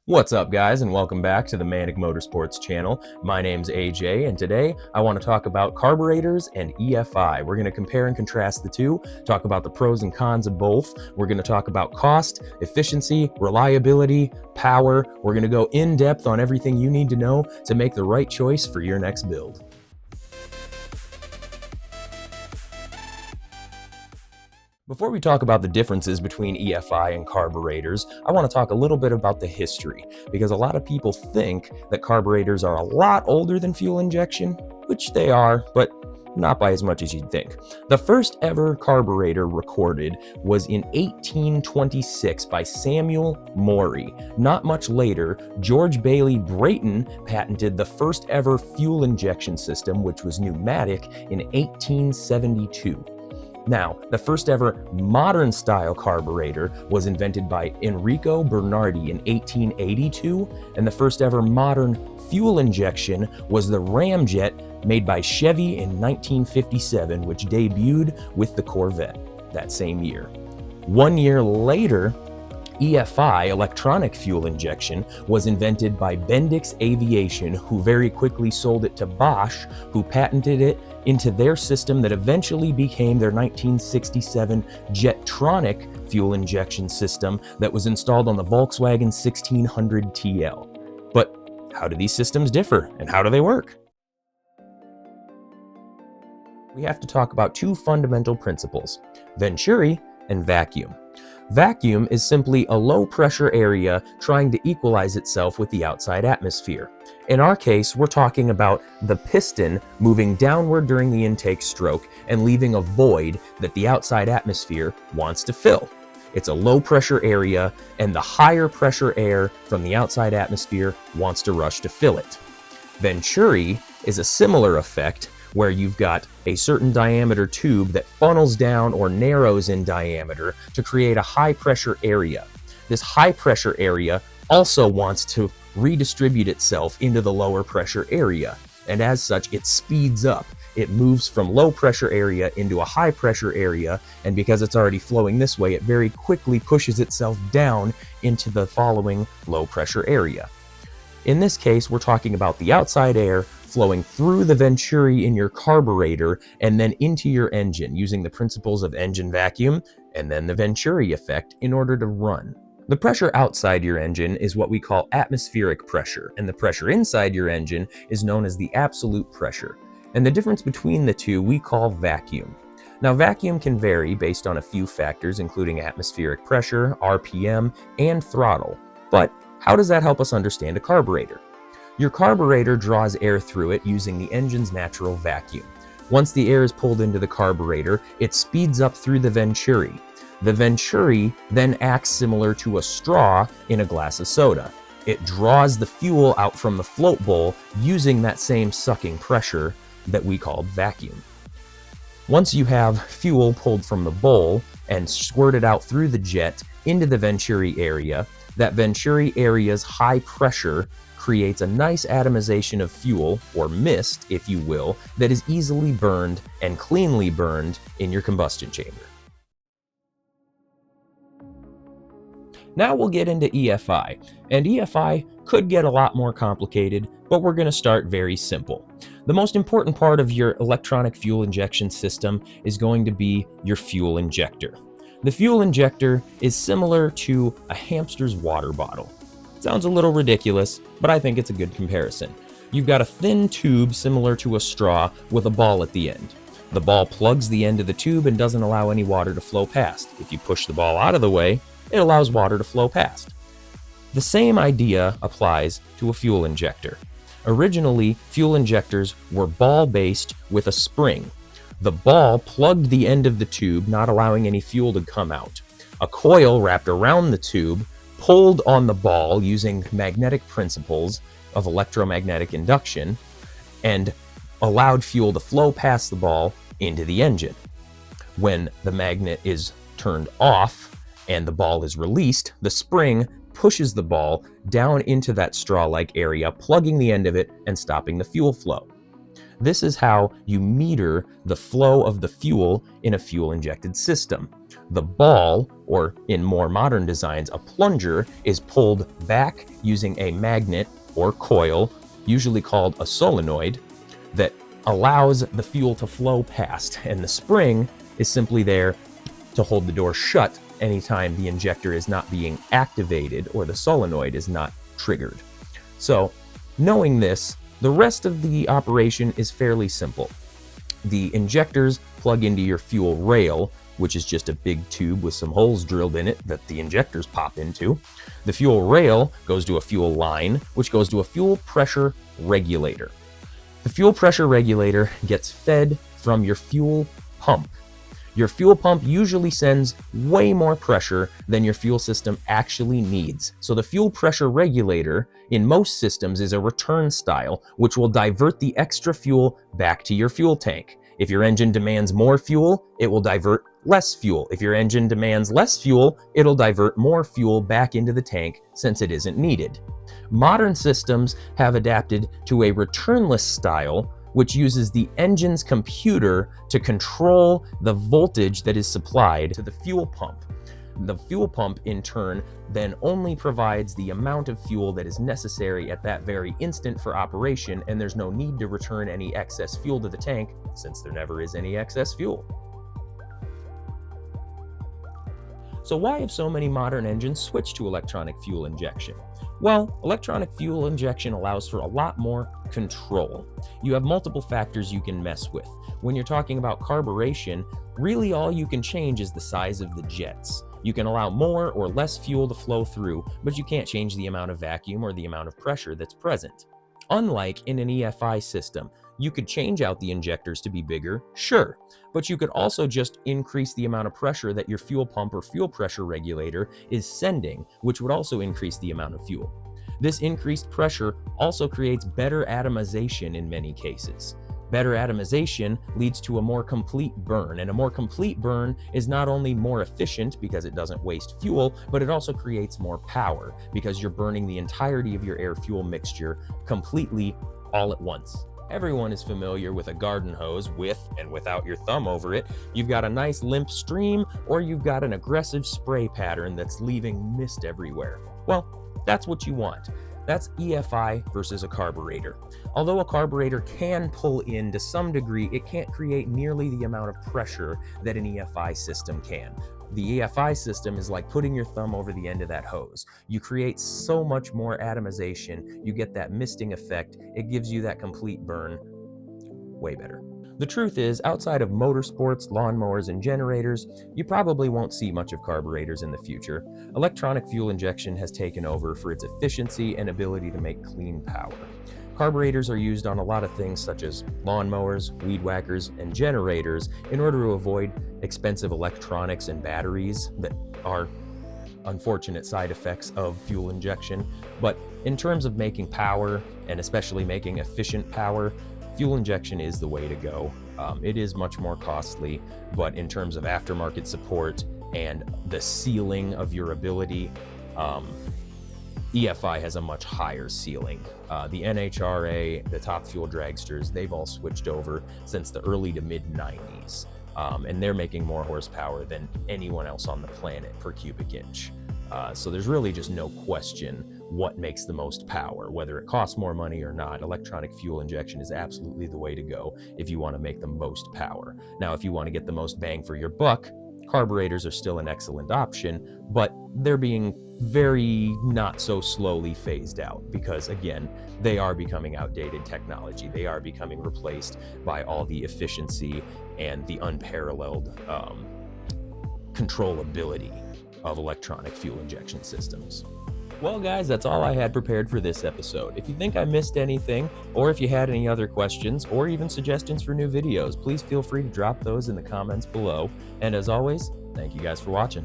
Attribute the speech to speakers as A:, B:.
A: What's up, guys, and welcome back to the Manic Motorsports channel. My name's AJ, and today I want to talk about carburetors and EFI. We're going to compare and contrast the two, talk about the pros and cons of both. We're going to talk about cost, efficiency, reliability, power. We're going to go in depth on everything you need to know to make the right choice for your next build. Before we talk about the differences between EFI and carburetors, I want to talk a little bit about the history, because a lot of people think that carburetors are a lot older than fuel injection, which they are, but not by as much as you'd think. The first ever carburetor recorded was in 1826 by Samuel Morey. Not much later, George Bailey Brayton patented the first ever fuel injection system, which was pneumatic, in 1872. Now, the first ever modern style carburetor was invented by Enrico Bernardi in 1882, and the first ever modern fuel injection was the ramjet made by Chevy in 1957, which debuted with the Corvette that same year. 1 year later, EFI, electronic fuel injection, was invented by Bendix Aviation, who very quickly sold it to Bosch, who patented it into their system that eventually became their 1967 Jetronic fuel injection system that was installed on the Volkswagen 1600 TL. But how do these systems differ, and how do they work? We have to talk about two fundamental principles: Venturi and vacuum. Vacuum is simply a low-pressure area trying to equalize itself with the outside atmosphere. In our case, we're talking about the piston moving downward during the intake stroke and leaving a void that the outside atmosphere wants to fill. It's a low-pressure area, and the higher pressure air from the outside atmosphere wants to rush to fill it. Venturi is a similar effect, where you've got a certain diameter tube that funnels down or narrows in diameter to create a high pressure area. This high pressure area also wants to redistribute itself into the lower pressure area, and as such it speeds up. It moves from low pressure area into a high pressure area, and because it's already flowing this way, it very quickly pushes itself down into the following low pressure area. In this case, we're talking about the outside air flowing through the venturi in your carburetor and then into your engine, using the principles of engine vacuum and then the venturi effect in order to run. The pressure outside your engine is what we call atmospheric pressure, and the pressure inside your engine is known as the absolute pressure. And the difference between the two we call vacuum. Now, vacuum can vary based on a few factors, including atmospheric pressure, RPM, and throttle. But how does that help us understand a carburetor? Your carburetor draws air through it using the engine's natural vacuum. Once the air is pulled into the carburetor, it speeds up through the venturi. The venturi then acts similar to a straw in a glass of soda. It draws the fuel out from the float bowl using that same sucking pressure that we call vacuum. Once you have fuel pulled from the bowl and squirted out through the jet into the venturi area, that venturi area's high pressure creates a nice atomization of fuel, or mist, if you will, that is easily burned and cleanly burned in your combustion chamber. Now we'll get into EFI, and EFI could get a lot more complicated, but we're going to start very simple. The most important part of your electronic fuel injection system is going to be your fuel injector. The fuel injector is similar to a hamster's water bottle. Sounds a little ridiculous, but I think it's a good comparison. You've got a thin tube similar to a straw with a ball at the end. The ball plugs the end of the tube and doesn't allow any water to flow past. If you push the ball out of the way, it allows water to flow past. The same idea applies to a fuel injector. Originally, fuel injectors were ball-based with a spring. The ball plugged the end of the tube, not allowing any fuel to come out. A coil wrapped around the tube pulled on the ball using magnetic principles of electromagnetic induction and allowed fuel to flow past the ball into the engine. When the magnet is turned off and the ball is released, the spring pushes the ball down into that straw-like area, plugging the end of it and stopping the fuel flow. This is how you meter the flow of the fuel in a fuel-injected system. The ball, or in more modern designs, a plunger, is pulled back using a magnet or coil, usually called a solenoid, that allows the fuel to flow past, and the spring is simply there to hold the door shut anytime the injector is not being activated or the solenoid is not triggered. So, knowing this, the rest of the operation is fairly simple. The injectors plug into your fuel rail, which is just a big tube with some holes drilled in it that the injectors pop into. The fuel rail goes to a fuel line, which goes to a fuel pressure regulator. The fuel pressure regulator gets fed from your fuel pump. Your fuel pump usually sends way more pressure than your fuel system actually needs. So the fuel pressure regulator in most systems is a return style, which will divert the extra fuel back to your fuel tank. If your engine demands more fuel, it will divert less fuel. If your engine demands less fuel, it'll divert more fuel back into the tank since it isn't needed. Modern systems have adapted to a returnless style, which uses the engine's computer to control the voltage that is supplied to the fuel pump. The fuel pump, in turn, then only provides the amount of fuel that is necessary at that very instant for operation, and there's no need to return any excess fuel to the tank since there never is any excess fuel. So why have so many modern engines switched to electronic fuel injection? Well, electronic fuel injection allows for a lot more control. You have multiple factors you can mess with. When you're talking about carburation, really all you can change is the size of the jets. You can allow more or less fuel to flow through, but you can't change the amount of vacuum or the amount of pressure that's present. Unlike in an EFI system, you could change out the injectors to be bigger, sure, but you could also just increase the amount of pressure that your fuel pump or fuel pressure regulator is sending, which would also increase the amount of fuel. This increased pressure also creates better atomization in many cases. Better atomization leads to a more complete burn, and a more complete burn is not only more efficient because it doesn't waste fuel, but it also creates more power because you're burning the entirety of your air-fuel mixture completely all at once. Everyone is familiar with a garden hose with and without your thumb over it. You've got a nice limp stream, or you've got an aggressive spray pattern that's leaving mist everywhere. Well, that's what you want. That's EFI versus a carburetor. Although a carburetor can pull in to some degree, it can't create nearly the amount of pressure that an EFI system can. The EFI system is like putting your thumb over the end of that hose. You create so much more atomization, you get that misting effect, it gives you that complete burn way better. The truth is, outside of motorsports, lawnmowers, and generators, you probably won't see much of carburetors in the future. Electronic fuel injection has taken over for its efficiency and ability to make clean power. Carburetors are used on a lot of things such as lawnmowers, weed whackers, and generators in order to avoid expensive electronics and batteries that are unfortunate side effects of fuel injection. But in terms of making power, and especially making efficient power, fuel injection is the way to go. It is much more costly, but in terms of aftermarket support and the ceiling of your ability, EFI has a much higher ceiling. The NHRA, the top fuel dragsters, they've all switched over since the early to mid 90s. And they're making more horsepower than anyone else on the planet per cubic inch. So there's really just no question what makes the most power, whether it costs more money or not. Electronic fuel injection is absolutely the way to go if you want to make the most power. Now, if you want to get the most bang for your buck, carburetors are still an excellent option, but they're being very not so slowly phased out because, again, they are becoming outdated technology. They are becoming replaced by all the efficiency and the unparalleled controllability of electronic fuel injection systems. Well, guys, that's all I had prepared for this episode. If you think I missed anything, or if you had any other questions, or even suggestions for new videos, please feel free to drop those in the comments below. And as always, thank you guys for watching.